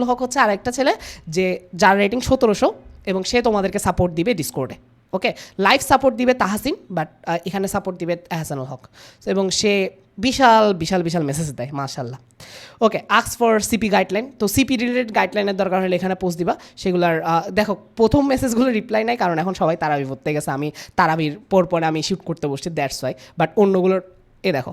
হক হচ্ছে আরেকটা ছেলে, যে যার রেটিং 1700, এবং সে তোমাদেরকে সাপোর্ট দিবে ডিসকর্ডে, ওকে। লাইভ সাপোর্ট দিবে তাহসিন, বাট এখানে সাপোর্ট দিবে এহসানুল হক, এবং সে বিশাল মেসেজ দেয় মাশাল্লাহ, ওকে। আস্ক ফর সিপি গাইডলাইন, তো সিপি রিলেটেড গাইডলাইনের দরকার হলে এখানে পোস্ট দিবা, সেগুলোর দেখো প্রথম মেসেজগুলো রিপ্লাই নাই, কারণ এখন সবাই তারাবি পড়তে গেছে, আমি তারাবির পরে আমি শ্যুট করতে বসছি, দ্যাটস ওয়াই। বাট অন্যগুলোর দেখো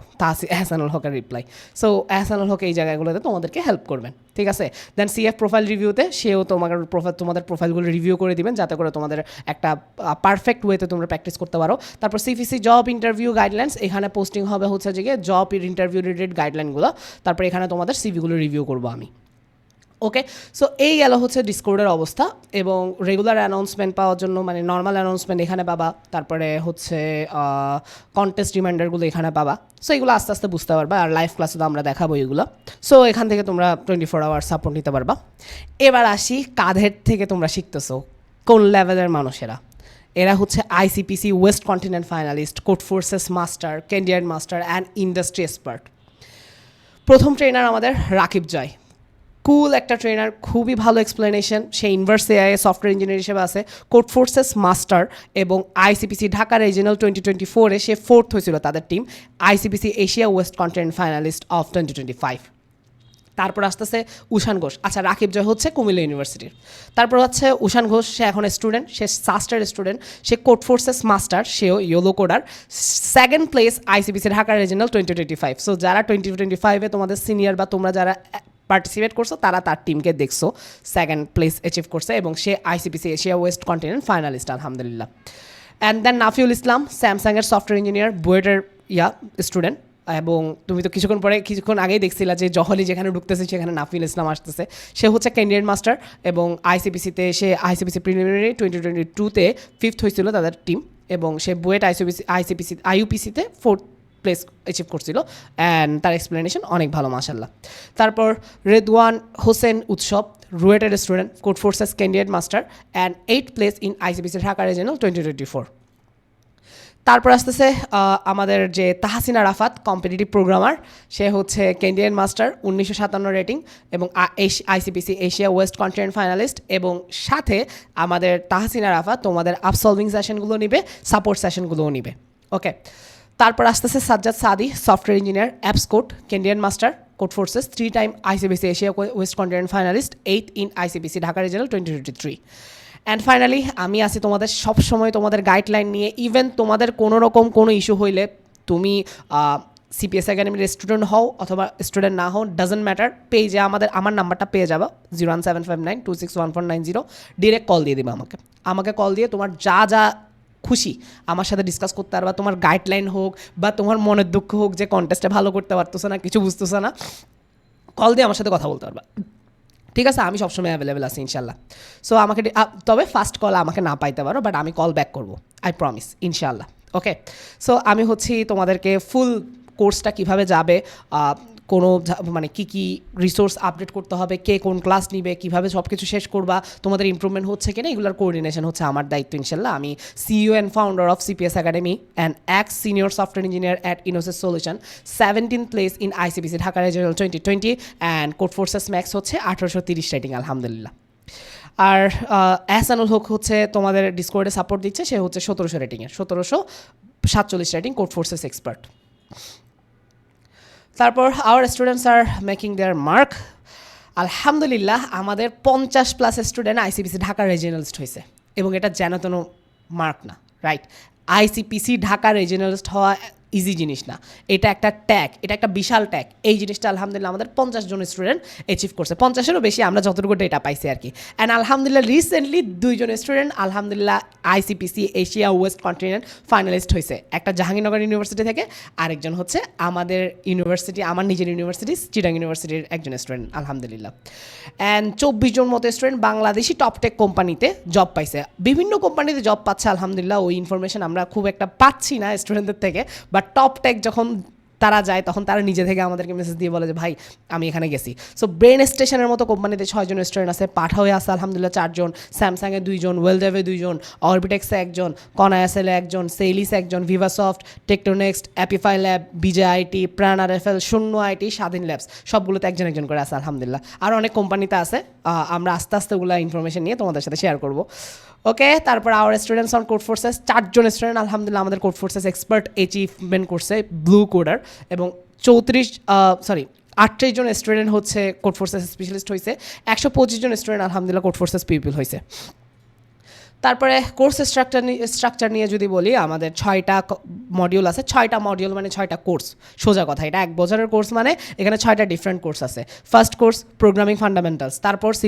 এহসানুল হকের রিপ্লাই, সো এহসানুল হক এই জায়গাগুলোতে তোমাদেরকে হেল্প করবেন, ঠিক আছে। দেন CF প্রোফাইল রিভিউতে সেও তোমাদের প্রোফাইলগুলো রিভিউ করে দিবেন, যাতে করে তোমাদের একটা পারফেক্ট ওয়েতে তোমরা প্র্যাকটিস করতে পারো। তারপর CPC জব ইন্টারভিউ গাইডলাইন্স, এখানে পোস্টিং হবে হচ্ছে যে জব ইন্টারভিউ রিলেটেড গাইডলাইনগুলো, তারপর এখানে তোমাদের সিভিগুলো রিভিউ করবো আমি, ওকে। সো এই গেল হচ্ছে ডিসকর্ডের অবস্থা। এবং রেগুলার অ্যানাউন্সমেন্ট পাওয়ার জন্য, মানে নর্মাল অ্যানাউন্সমেন্ট এখানে পাবা, তারপরে হচ্ছে কন্টেস্ট রিমাইন্ডারগুলো এখানে পাবা। সো এগুলো আস্তে আস্তে বুঝতে পারবা, আর লাইভ ক্লাসে তো আমরা দেখাবো এগুলো। সো এখান থেকে তোমরা 24 আওয়ার সাপোর্ট নিতে পারবা। এবার আসি কাদের থেকে তোমরা শিখতেছো, কোন লেভেলের মানুষেরা। এরা হচ্ছে ICPC West continent finalist, code forces master, candidate master and industry expert. প্রথম ট্রেনার আমাদের রাকিব জয়, কুল একটা ট্রেনার, খুবই ভালো এক্সপ্লেনেশন। সে ইনভার্স এআই সফটওয়্যার ইঞ্জিনিয়ার হিসেবে আছে, কোড ফোর্সেস মাস্টার, এবং আইসিপিসি ঢাকা রিজিওনাল 2024-এ সে 4th হয়েছিল তাদের team, আইসিপিসি Asia West continent finalist of 2025। তারপর আসতেছে উষান ঘোষ। আচ্ছা, রাকিব জয় হচ্ছে কুমিল্লা ইউনিভার্সিটির। তারপর হচ্ছে উষান ঘোষ, সে এখন স্টুডেন্ট, সে সাস্টার স্টুডেন্ট, সে কোড ফোর্সেস মাস্টার, সেও yellow coder, 2nd place আইসিপিসি Dhaka regional 2025। So যারা 2025-এ তোমাদের সিনিয়র বা তোমরা যারা পার্টিসিপেট করছো তারা তার টিমকে দেখছো 2nd প্লেস অ্যাচিভ করছে, এবং সে ICPC Asia West continent finalist আলহামদুলিল্লাহ। অ্যান্ড দেন নাফিউল ইসলাম, স্যামসাংয়ের সফটওয়্যার ইঞ্জিনিয়ার, বুয়েটের স্টুডেন্ট। এবং তুমি তো কিছুক্ষণ আগেই দেখছিলা যে জহলি যেখানে ঢুকতেছে সেখানে নাফিউল ইসলাম আসতেছে। সে হচ্ছে ক্যান্ডিডেট মাস্টার, এবং আইসিপিসি প্রিলিমিনারি 2022-তে 5th হয়েছিল তাদের টিম, এবং সে বুয়েট আইইউপিসিতে 4th প্লেস অ্যাচিভ করছিল। অ্যান্ড তার এক্সপ্লেনেশন অনেক ভালো মাশাল্লাহ। তারপর রেদওয়ান হোসেন উৎসব, রুয়েটের student, Codeforces candidate master, and 8th place in ICPC Dhaka regional 2024। তারপর আসতেছে আমাদের যে তাহসিনা রাফাত, কম্পিটিটিভ প্রোগ্রামার, সে হচ্ছে ক্যান্ডিডেট মাস্টার, 1957 রেটিং, এবং ICPC Asia West continent finalist. এবং সাথে আমাদের তাহসিনা রাফাত তোমাদের আপসলভিং সেশনগুলো নিবে, সাপোর্ট সেশনগুলোও নিবে। ওকে, তারপর আসতেছে সাজ্জাদ সাদি, software engineer, apps code, candidate master, code forces, 3 time আইসিপিসি Asia West continent finalist, 8th in ICPC Dhaka regional 2023। And finally আমি আছি তোমাদের সবসময় তোমাদের গাইডলাইন নিয়ে। ইভেন তোমাদের কোনো রকম কোনো ইস্যু হইলে তুমি সিপিএস একাডেমির স্টুডেন্ট হও অথবা স্টুডেন্ট না হও, ডাজেন্ট ম্যাটার, পেজে আমার নাম্বারটা পেয়ে যাবা 01759261490, ডিরেক্ট কল দিয়ে দিবা আমাকে কল দিয়ে তোমার যা যা খুশি আমার সাথে ডিসকাস করতে পারবা। তোমার গাইডলাইন হোক বা তোমার মনের দুঃখ হোক যে কন্টেস্টে ভালো করতে পারতেছো না, কিছু বুঝতেছো না, কল দিয়ে আমার সাথে কথা বলতে পারবা। ঠিক আছে, আমি সবসময় অ্যাভেলেবেল আছি ইনশাল্লাহ। সো আমাকে তবে ফার্স্ট কল আমাকে না পাইতে পারো, বাট আমি কল ব্যাক করবো, আই প্রমিস ইনশাল্লাহ। ওকে, সো আমি হচ্ছি তোমাদেরকে ফুল কোর্সটা কিভাবে যাবে, কোনো মানে কী কী রিসোর্স আপডেট করতে হবে, কে কোন ক্লাস নিবে, কীভাবে সব কিছু শেষ করবা, তোমাদের ইমপ্রুভমেন্ট হচ্ছে কিনা, এগুলোর কোঅর্ডিনেশন হচ্ছে আমার দায়িত্ব ইনশাল্লাহ। আমি CEO and founder of CPS academy and ex senior software engineer at Enosis solution, 17th place in ICPC Dhaka regional 2020, and Codeforces max হচ্ছে 1830 রেটিং আলহামদুলিল্লাহ। আর এহসানুল হক হচ্ছে তোমাদের ডিসকর্ডে সাপোর্ট দিচ্ছে, সে হচ্ছে 1700 রেটিংয়ের, 1747 রেটিং, কোড ফোর্সেস এক্সপার্ট। তারপর our students are making their mark. আলহামদুলিল্লাহ আমাদের 50+ স্টুডেন্ট আইসিপিসি ঢাকা রিজিওনালিস্ট হয়েছে, এবং এটা যেন তেন মার্ক না, রাইট? আইসিপিসি ঢাকা রিজিওনালিস্ট হওয়া ইজি জিনিস না, এটা একটা ট্যাগ, এটা একটা বিশাল ট্যাগ। এই জিনিসটা আলহামদুলিল্লাহ আমাদের 50 জন স্টুডেন্ট অ্যাচিভ করছে, 50-এরও বেশি আমরা যতটুকু ডেটা পাইছি আর কি। অ্যান্ড আলহামদুলিল্লাহ রিসেন্টলি 2 জন স্টুডেন্ট আলহামদুলিল্লাহ আইসিপিসি এশিয়া ওয়েস্ট কন্টিনেন্ট ফাইনালিস্ট হয়েছে, একটা জাহাঙ্গীরনগর ইউনিভার্সিটি থেকে, আরেকজন হচ্ছে আমাদের ইউনিভার্সিটি, আমার নিজের ইউনিভার্সিটি চিটাং ইউনিভার্সিটির একজন স্টুডেন্ট আলহামদুলিল্লাহ। অ্যান্ড 24 জন মতো স্টুডেন্ট বাংলাদেশি টপটেক কোম্পানিতে জব পাইছে, বিভিন্ন কোম্পানিতে জব পাচ্ছে আলহামদুলিল্লাহ। ওই ইনফরমেশন আমরা খুব একটা পাচ্ছি না স্টুডেন্টদের থেকে, বাট টপ টেক যখন তারা যায় তখন তারা নিজে থেকে আমাদেরকে মেসেজ দিয়ে বলে যে ভাই আমি এখানে গেছি। সো ব্রেন স্টেশনের মতো কোম্পানিতে 6 জন স্টুডেন্ট আছে, পাঠাওয়ে আছে আলহামদুলিল্লাহ 4 জন, স্যামসাংয়ে 2 জন, ওয়েলডেভে 2 জন, অরবিটেক্সে 1 জন, কনায়াসেলে 1 জন, সেইলিস 1 জন, ভিভাসফট, টেকটোনেক্সট, অ্যাপিফাই ল্যাব, বিজে আইটি, প্রাণ আরএফএল, শূন্য আইটি, স্বাধীন ল্যাবস, সবগুলোতে একজন একজন করে আছে আলহামদুলিল্লাহ। আর অনেক কোম্পানিতে আছে, আমরা আস্তে আস্তে ওগুলো ইনফরমেশন নিয়ে তোমাদের সাথে শেয়ার করবো। ওকে, তারপর our students on Codeforces, 4 জন স্টুডেন্ট আলহামদুলিল্লাহ আমাদের কোড ফোর্সেস এক্সপার্ট অ্যাচিভমেন্ট করছে, ব্লু কোডার, এবং 38 জন স্টুডেন্ট হচ্ছে কোড ফোর্সেস স্পেশালিস্ট হয়েছে, 125 জন স্টুডেন্ট আলহামদুলিল্লাহ কোড ফোর্সেস পিপল হয়েছে। তারপরে কোর্স স্ট্রাকচার নিয়ে যদি বলি, আমাদের 6টা মডিউল আছে, 6টা মডিউল মানে 6টা কোর্স, সোজা কথা, এটা 1 বছরের কোর্স, মানে এখানে 6টা ডিফারেন্ট কোর্স আছে। ফার্স্ট কোর্স প্রোগ্রামিং ফান্ডামেন্টালস, তারপর C++,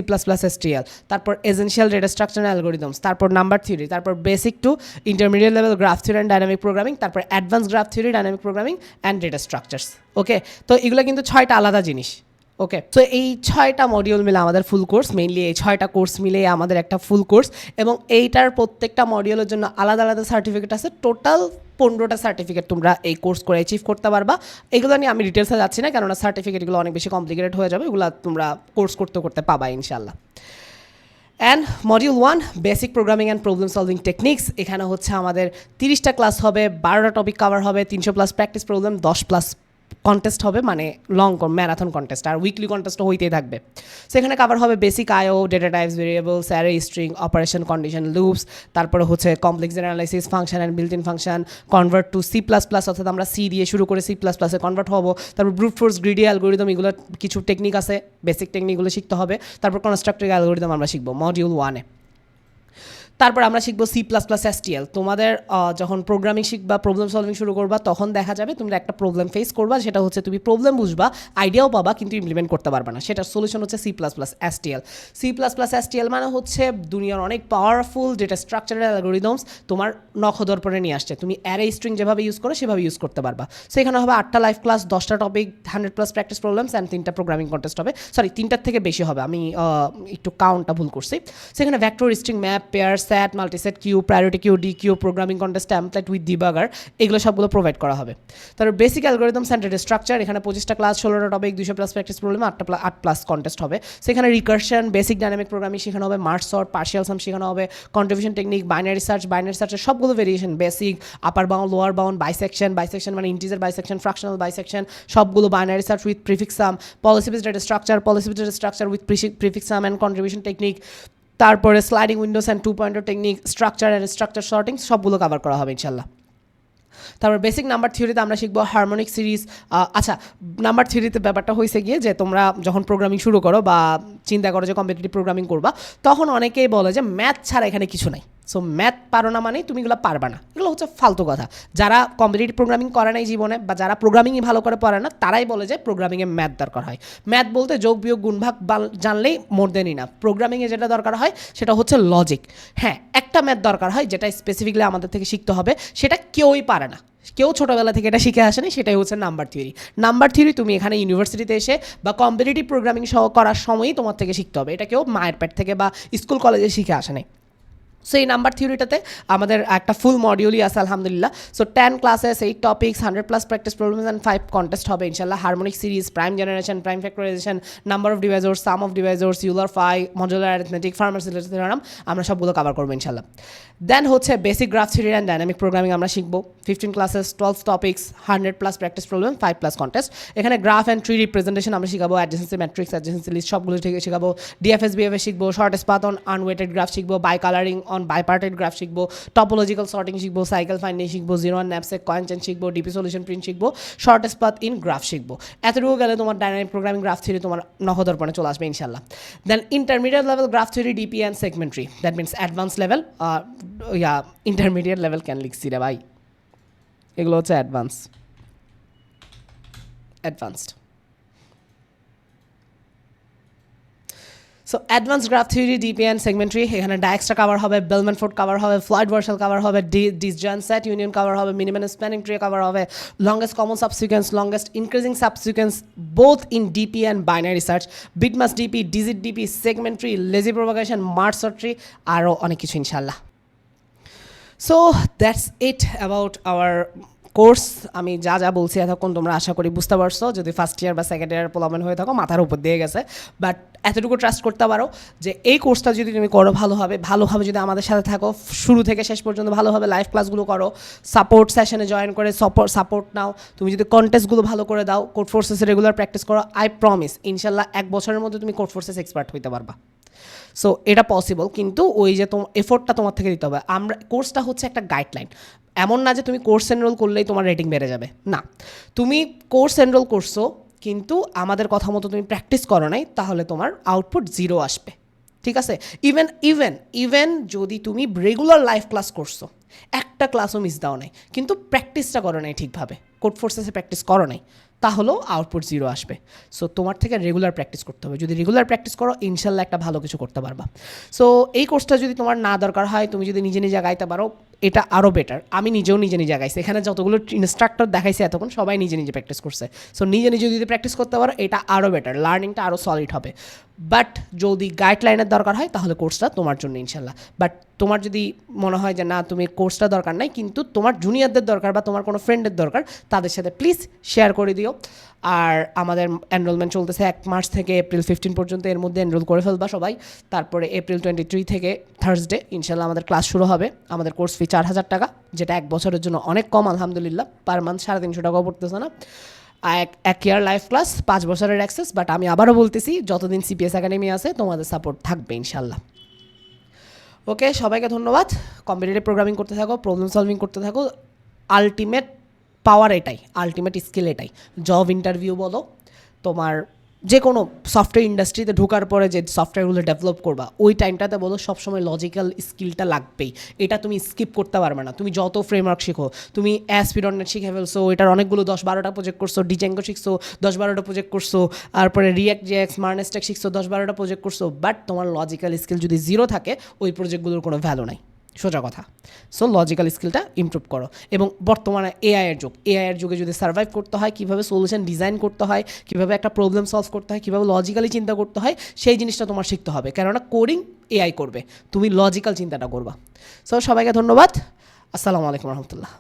তারপর essential data structure and algorithms, তারপর নাম্বার থিওরি, তারপর basic to intermediate level graph theory and dynamic programming, তারপর advance graph theory, dynamic programming and data structures. Okay, তো এগুলো কিন্তু 6টা আলাদা জিনিস। ওকে, সো এই 6টা মডিউল মিলে আমাদের ফুল কোর্স, মেইনলি এই 6টা কোর্স মিলে আমাদের একটা ফুল কোর্স, এবং এইটার প্রত্যেকটা মডিউলের জন্য আলাদা আলাদা সার্টিফিকেট আছে। টোটাল 15টা সার্টিফিকেট তোমরা এই কোর্স করে অ্যাচিভ করতে পারবা। এগুলো নিয়ে আমি ডিটেলসে যাচ্ছি না, কেননা সার্টিফিকেটগুলো অনেক বেশি কমপ্লিকেটেড হয়ে যাবে, এগুলো তোমরা কোর্স করতে করতে পাবা ইনশাল্লাহ। And module 1 basic programming and problem solving techniques, এখানে হচ্ছে আমাদের 30টা ক্লাস হবে, 12টা টপিক কভার হবে, 300+ প্র্যাকটিস প্রবলেম, 10+ কন্টেস্ট হবে, মানে লং ম্যারাথন কন্টেস্ট, আর উইকলি কন্টেস্ট হইতেই থাকবে। সেখানে কাভার হবে basic IO, data types, variables, array, string, operation, condition, loops, তারপরে হচ্ছে complex analysis, function and built in function, convert to C plus plus, অর্থাৎ আমরা সি দিয়ে শুরু করে সি প্লাস প্লাসে কনভার্ট হবো। তারপর ব্রুট ফোর্স, গ্রিডি অ্যালগোরিদম, এগুলো কিছু টেকনিক আছে, বেসিক টেকনিকগুলো শিখতে হবে। তারপর কনস্ট্রাক্টিভ অ্যালগোরিদম আমরা শিখবো মডিউল 1-এ। তারপর আমরা শিখবো সি প্লাস প্লাস এসটিএল। তোমাদের যখন প্রোগ্রামিং শিখবা, প্রবলেম সলভিং শুরু করবা, তখন দেখা যাবে তুমি একটা প্রবলেম ফেস করবা, সেটা হচ্ছে তুমি প্রবলেম বুঝবা, আইডিয়াও পাবা, কিন্তু ইমপ্লিমেন্ট করতে পারবা না। সেটার সলিউশন হচ্ছে C plus plus STL. C plus plus STL মানে হচ্ছে দুনিয়ার অনেক পাওয়ারফুল ডেটা স্ট্রাকচারাল অ্যালগোরিদমস তোমার নখদর্পণে নিয়ে আসছে। তুমি অ্যারে স্ট্রিং যেভাবে ইউজ করো সেভাবে ইউজ করতে পারবা। সেখানে হবে 8টা লাইভ ক্লাস, 10টা টপিক, 100+ প্র্যাকটিস প্রবলেমস অ্যান্ড 3টা প্রোগ্রামিং কন্টেস্ট হবে। সরি, 3টার থেকে বেশি হবে, আমি একটু কাউন্টটা ভুল করছি। সেখানে vector, string, map, pair, set, multiset, queue, priority queue, deque, programming contest, template with debugger, এগুলো সবগুলো প্রোভাইড করা হবে। তারপর basic algorithms and data structure, এখানে 25টা ক্লাস, 16টা টপিক, 200+ প্র্যাকটিস প্রবলেম, 8+ কন্টেস্ট হবে। সেখানে রিকার্শন, বেসিক ডাইনামিক প্রোগ্রামিং শেখানো হবে, মার্জ সর্ট, পার্শিয়াল সাম শেখানো হবে, কন্ট্রিবিউশন টেকনিক, বাইনারি সার্চের সবগুলো variation, basic, upper bound, lower bound, bisection মানে ইন্টিজার বাইসেকশন, ফ্র্যাকশনাল বাইসেকশন, সবগুলো binary search with prefix sum, policy based data structure with prefix sum and contribution technique, তারপরে sliding windows and 2.0 technique, structure and structure sorting, সবগুলো cover করা হবে ইনশাল্লাহ। তারপর basic number থিওরিতে আমরা শিখবো হারমোনিক সিরিজ। আচ্ছা, নাম্বার থিওরিতে ব্যাপারটা হয়েছে গিয়ে যে তোমরা যখন প্রোগ্রামিং শুরু করো বা চিন্তা করো যে কম্পিটিটিভ প্রোগ্রামিং করবা, তখন অনেকেই বলে যে ম্যাথ ছাড়া এখানে কিছু নাই। সো ম্যাথ পারো না মানে তুমি এগুলো পারবা না, এগুলো হচ্ছে ফালতু কথা। যারা কম্পিটিটিভ প্রোগ্রামিং করে নাই জীবনে, বা যারা প্রোগ্রামিংই ভালো করে পারে না, তারাই বলে যে প্রোগ্রামিংয়ে ম্যাথ দরকার হয়। ম্যাথ বলতে যোগ বিয়োগ গুণভাগ জানলেই মোর দেনই না। প্রোগ্রামিংয়ে যেটা দরকার হয় সেটা হচ্ছে লজিক। হ্যাঁ, একটা ম্যাথ দরকার হয় যেটা স্পেসিফিকলি আমাদের থেকে শিখতে হবে, সেটা কেউই পারে না, কেউ ছোটোবেলা থেকে এটা শিখে আসেনি, সেটাই হচ্ছে নাম্বার থিওরি। নাম্বার থিওরি তুমি এখানে ইউনিভার্সিটিতে এসে বা কম্পিটিটিভ প্রোগ্রামিং সহ করার সময়ই তোমার থেকে শিখতে হবে, এটা কেউ মায়ের পেট থেকে বা স্কুল কলেজে শিখে আসেনি। সো এই নাম্বার থিওরিটাতে আমাদের একটা ফুল মডিউলই আছে আলহামদুলিল্লাহ। So 10 classes, 8 topics, 100+ practice problems and 5 contest হবে ইনশাল্লাহ। Harmonic series, prime generation, prime factorization, number of divisors, sum of divisors, Euler phi, modular arithmetic, pharmaceutical theorem, আমরা সবগুলো কভার করবো ইনশাল্লাহ। দেন হচ্ছে basic graph theory and dynamic programming আমরা শিখবো। 15 classes, 12 topics, 100+ practice problem, 5+ contest. এখানে graph and tree representation আমরা শিখাবো, অ্যাডজেন্সি ম্যাট্রিক্স, অ্যাডজেন্সি লিস্ট, সবগুলো থেকে শিখাবো। ডিএফএস বিএফএস শিখবো, শর্টেস্ট পাথ অন আনওয়েটেড গ্রাফ শিখবো, বাই কালারিং অন বাইপার্টেড গ্রাফ শিখবো, টপোলজিক্যাল সর্টিং শিখবো, সাইকেল ফাইন্ডিং শিখবো, জিরো অ্যান্ড ন্যাপসেক কয়েন চেন শিখবো, ডিপি সলিউশন প্রিন্ট শিখবো, শর্টেস্ট পাথ ইন গ্রাফ শিখবো। এতটুকু গেলে তোমার ডাইনামিক প্রোগ্রামিং গ্রাফ থিওরি তোমার নখদর্পণে চলে আসবে ইনশাল্লাহ। Then intermediate level graph theory, DP and segment tree, that means advance level, intermediate level কেন লিখছি রে ভাই, এগুলো হচ্ছে advanced. So advance graph theory, DP and segment tree, এখানে ডায়াক্সটা কভার হবে, বেলম্যানফোর্ড কভার হবে, ফ্লয়েড ভার্সাল কভার হবে, ডিসজয়েন্ট সেট ইউনিয়ন কভার হবে, মিনিমাম স্প্যানিং ট্রি কভার হবে, longest common subsequence, longest increasing subsequence both in DP and binary search, bitmask DP, digit DP, সেগমেন্টরি, lazy propagation, merge sort tree, আরও অনেক কিছু ইনশাল্লাহ। So that's it about our course. আমি যা যা বলছি এতক্ষণ তোমরা আশা করি বুঝতে পারছো। যদি ফার্স্ট ইয়ার বা সেকেন্ড ইয়ার পোলামেন হয়ে থাকো, মাথার উপর দিয়ে গেছে, বাট এতটুকু ট্রাস্ট করতে পারো যে এই কোর্সটা যদি তুমি করো ভালোভাবে যদি আমাদের সাথে থাকো শুরু থেকে শেষ পর্যন্ত, ভালোভাবে লাইভ ক্লাসগুলো করো, সাপোর্ট সেশনে জয়েন করে সাপোর্ট নাও, তুমি যদি কন্টেস্টগুলো ভালো করে দাও, কোড ফোর্সেসে রেগুলার প্র্যাকটিস করো, আই প্রমিস ইনশাল্লাহ 1 বছরের মধ্যে তুমি কোড ফোর্সেস এক্সপার্ট হইতে পারবা। সো এটা পসিবল, কিন্তু ওই যে এফোর্টটা তোমার থেকে দিতে হবে। কোর্সটা হচ্ছে একটা গাইডলাইন, এমন না যে তুমি কোর্স এনরোল করলেই তোমার রেটিং বেড়ে যাবে, না। তুমি কোর্স এনরোল করছো কিন্তু আমাদের কথা মতো তুমি প্র্যাকটিস করো নাই, তাহলে তোমার আউটপুট 0 আসবে, ঠিক আছে? ইভেন যদি তুমি রেগুলার লাইভ ক্লাস করছো, একটা ক্লাসও মিস দাও নাই, কিন্তু প্র্যাকটিসটা করো নাই ঠিকভাবে, কোড ফোর্সেসে প্র্যাকটিস করো নাই, তাহলেও আউটপুট 0 আসবে। সো তোমার থেকে রেগুলার প্র্যাকটিস করতে হবে। যদি রেগুলার প্র্যাকটিস করো, ইনশাল্লাহ একটা ভালো কিছু করতে পারবা। সো এই কোর্সটা যদি তোমার না দরকার হয়, তুমি যদি নিজে গাইতে পারো, এটা আরও বেটার। আমি নিজেও নিজে গাইছি, এখানে যতগুলো ইনস্ট্রাক্টর দেখাইছে এতক্ষণ সবাই নিজে প্র্যাকটিস করছে। সো নিজে যদি প্র্যাকটিস করতে পারো, এটা আরও বেটার, লার্নিংটা আরও সলিড হবে। বাট যদি গাইডলাইনের দরকার হয়, তাহলে কোর্সটা তোমার জন্য ইনশাল্লাহ। বাট তোমার যদি মনে হয় যে না, তুমি কোর্সটা দরকার নাই, কিন্তু তোমার জুনিয়রদের দরকার বা তোমার কোনো ফ্রেন্ডের দরকার, তাদের সাথে প্লিজ শেয়ার করে দিও। আর আমাদের এনরোলমেন্ট চলতেছে 1 মার্চ থেকে এপ্রিল 15 পর্যন্ত, এর মধ্যে এনরোল করে ফেলবা সবাই। তারপরে এপ্রিল 23 থেকে থার্সডে ইনশাল্লাহ আমাদের ক্লাস শুরু হবে। আমাদের কোর্স ফি 4000 টাকা, যেটা 1 বছরের জন্য অনেক কম আলহামদুলিল্লাহ। পার মান্থ 350 টাকাও পড়তেছে না। এক ইয়ার লাইভ ক্লাস, 5 বছরের অ্যাক্সেস। বাট আমি আবারও বলতেছি, যতদিন সিপিএস একাডেমি আছে তোমাদের সাপোর্ট থাকবে ইনশাল্লাহ। ওকে, সবাইকে ধন্যবাদ। কম্পিটিটিভ প্রোগ্রামিং করতে থাকো, প্রবলেম সলভিং করতে থাকো। আলটিমেট পাওয়ার এটাই, আলটিমেট স্কিল এটাই। জব ইন্টারভিউ বলো, তোমার যে কোনো সফটওয়্যার ইন্ডাস্ট্রিতে ঢোকার পরে যে সফটওয়্যারগুলো ডেভেলপ করবা ওই টাইমটাতে বলো সবসময় লজিক্যাল স্কিলটা লাগবেই। এটা তুমি স্কিপ করতে পারবে না। তুমি যত ফ্রেমওয়ার্ক শিখো, তুমি অ্যাসপিডননেট শিখে ফেলছো, এটার অনেকগুলো 10-12টা প্রজেক্ট করছো, ডিজেঙ্গো শিখছো 10-12টা প্রজেক্ট করছো, তারপরে রিয়াক্ট জেএক্স স্মার্টনেসটেক শিখছো 10-12টা প্রজেক্ট করছো, বাট তোমার লজিক্যাল স্কিল যদি জিরো থাকে ওই প্রজেক্টগুলোর কোনো ভ্যালু নাই, সোজা কথা। সো লজিক্যাল স্কিলটা ইমপ্রুভ করো। এবং বর্তমানে এআইয়ের যুগ, এআইয়ের যুগে যদি সার্ভাইভ করতে হয়, কীভাবে সলিউশন ডিজাইন করতে হয়, কীভাবে একটা প্রবলেম সলভ করতে হয়, কীভাবে লজিক্যালি চিন্তা করতে হয়, সেই জিনিসটা তোমার শিখতে হবে। কেননা কোডিং এআই করবে, তুমি লজিক্যাল চিন্তাটা করবা। সো সবাইকে ধন্যবাদ। আসসালামু আলাইকুম রহমতুল্লাহ।